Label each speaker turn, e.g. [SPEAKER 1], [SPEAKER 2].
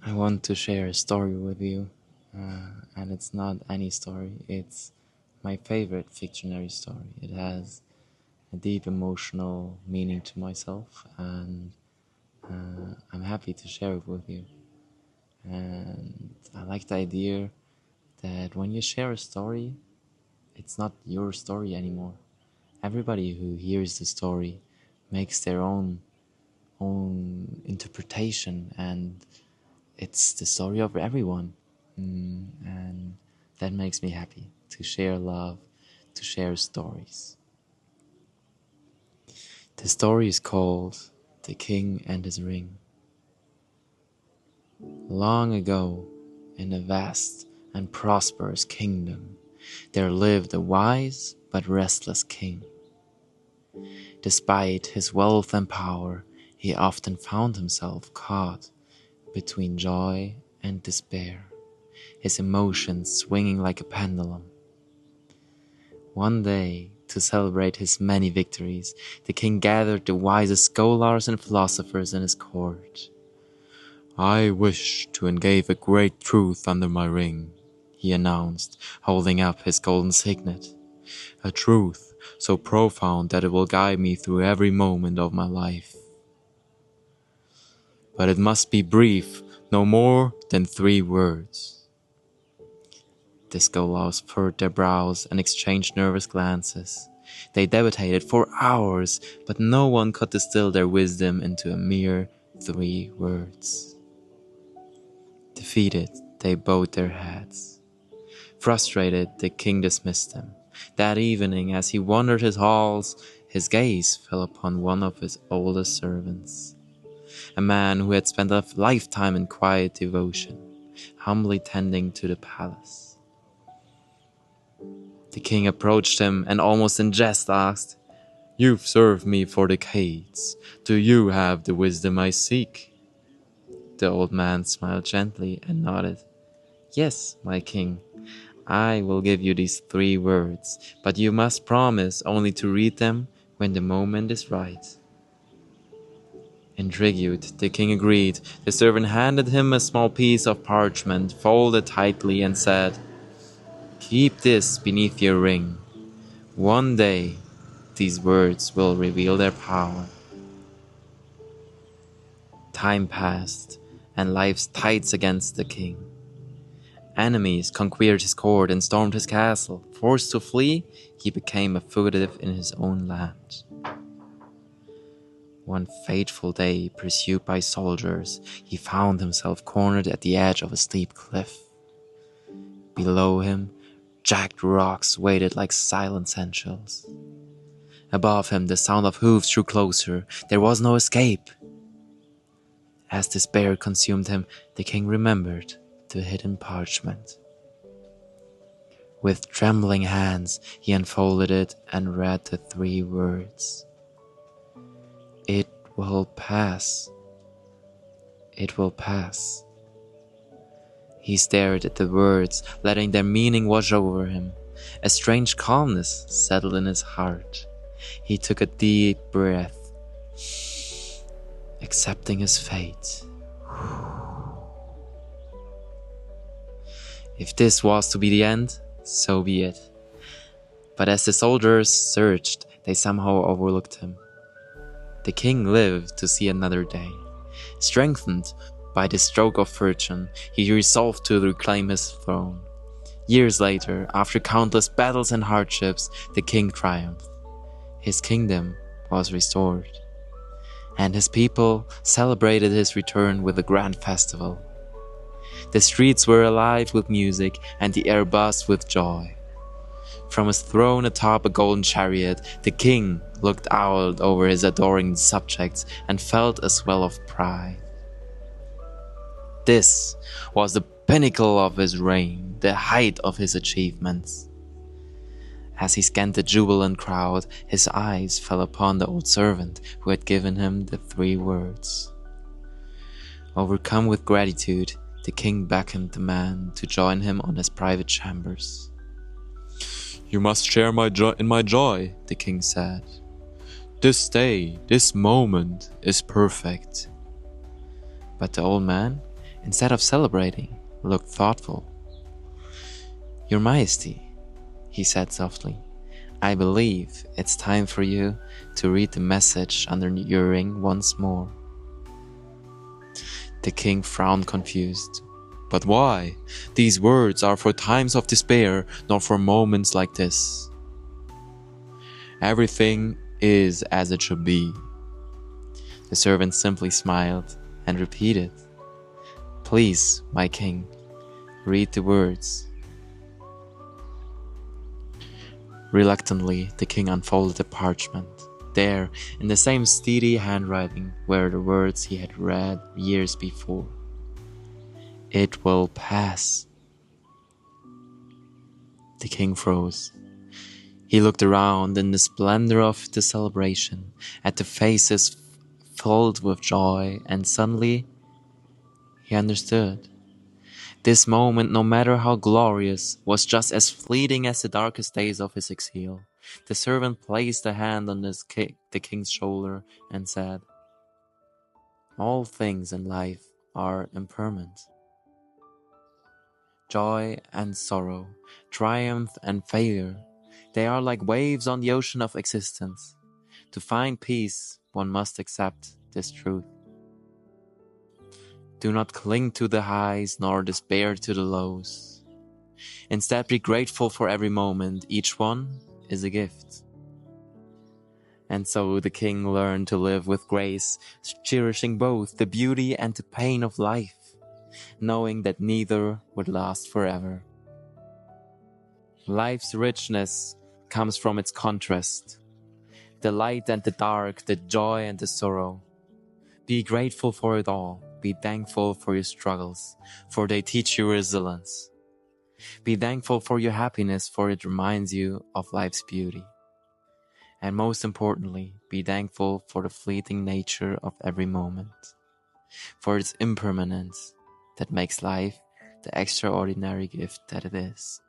[SPEAKER 1] I want to share a story with you, and it's not any story, it's my favorite fictionary story. It has a deep emotional meaning to myself, and I'm happy to share it with you. And I like the idea that when you share a story, it's not your story anymore. Everybody who hears the story makes their own interpretation, and it's the story of everyone. And that makes me happy to share love, to share stories. The story is called The King and His Ring. Long ago, in a vast and prosperous kingdom, there lived a wise but restless king. Despite his wealth and power, he often found himself caught between joy and despair, his emotions swinging like a pendulum. One day, to celebrate his many victories, the king gathered the wisest scholars and philosophers in his court. "I wish to engrave a great truth under my ring," he announced, holding up his golden signet. "A truth so profound that it will guide me through every moment of my life. But it must be brief, no more than 3 words." The scholars furrowed their brows and exchanged nervous glances. They debated for hours, but no one could distill their wisdom into a mere 3 words. Defeated, they bowed their heads. Frustrated, the king dismissed them. That evening, as he wandered his halls, his gaze fell upon one of his oldest servants, a man who had spent a lifetime in quiet devotion, humbly tending to the palace. The king approached him and almost in jest asked, "You've served me for decades. Do you have the wisdom I seek?" The old man smiled gently and nodded. "Yes, my king, I will give you these 3 words, but you must promise only to read them when the moment is right." Intrigued, the king agreed. The servant handed him a small piece of parchment, folded tightly, and said, "Keep this beneath your ring. One day, these words will reveal their power." Time passed, and life's tides against the king. Enemies conquered his court and stormed his castle. Forced to flee, he became a fugitive in his own land. One fateful day, pursued by soldiers, he found himself cornered at the edge of a steep cliff. Below him, jagged rocks waited like silent sentinels. Above him, the sound of hooves drew closer. There was no escape. As despair consumed him, the king remembered the hidden parchment. With trembling hands, he unfolded it and read the 3 words. "It will pass. It will pass." He stared at the words, letting their meaning wash over him. A strange calmness settled in his heart. He took a deep breath, accepting his fate. If this was to be the end, so be it. But as the soldiers searched, they somehow overlooked him. The king lived to see another day. Strengthened by this stroke of fortune, he resolved to reclaim his throne. Years later, after countless battles and hardships, the king triumphed. His kingdom was restored, and his people celebrated his return with a grand festival. The streets were alive with music, and the air buzzed with joy. From his throne atop a golden chariot, the king looked out over his adoring subjects and felt a swell of pride. This was the pinnacle of his reign, the height of his achievements. As he scanned the jubilant crowd, his eyes fell upon the old servant who had given him the 3 words. Overcome with gratitude, the king beckoned the man to join him on his private chambers. "You must share in my joy," the king said. "This day, this moment is perfect." But the old man, instead of celebrating, looked thoughtful. "Your Majesty," he said softly, "I believe it's time for you to read the message under your ring once more." The king frowned confused. "But why? These words are for times of despair, not for moments like this." "Everything is as it should be." The servant simply smiled and repeated, "Please, my king, read the words." Reluctantly, the king unfolded the parchment. There, in the same steady handwriting, were the words he had read years before. "It will pass." The king froze. He looked around in the splendor of the celebration, at the faces filled with joy, and suddenly he understood. This moment, no matter how glorious, was just as fleeting as the darkest days of his exile. The servant placed a hand on the king's shoulder and said, "All things in life are impermanent. Joy and sorrow, triumph and failure, they are like waves on the ocean of existence. To find peace, one must accept this truth. Do not cling to the highs nor despair to the lows. Instead, be grateful for every moment. Each one is a gift." And so the king learned to live with grace, cherishing both the beauty and the pain of life, knowing that neither would last forever. Life's richness comes from its contrast, the light and the dark, the joy and the sorrow. Be grateful for it all. Be thankful for your struggles, for they teach you resilience. Be thankful for your happiness, for it reminds you of life's beauty. And most importantly, be thankful for the fleeting nature of every moment, for its impermanence that makes life the extraordinary gift that it is.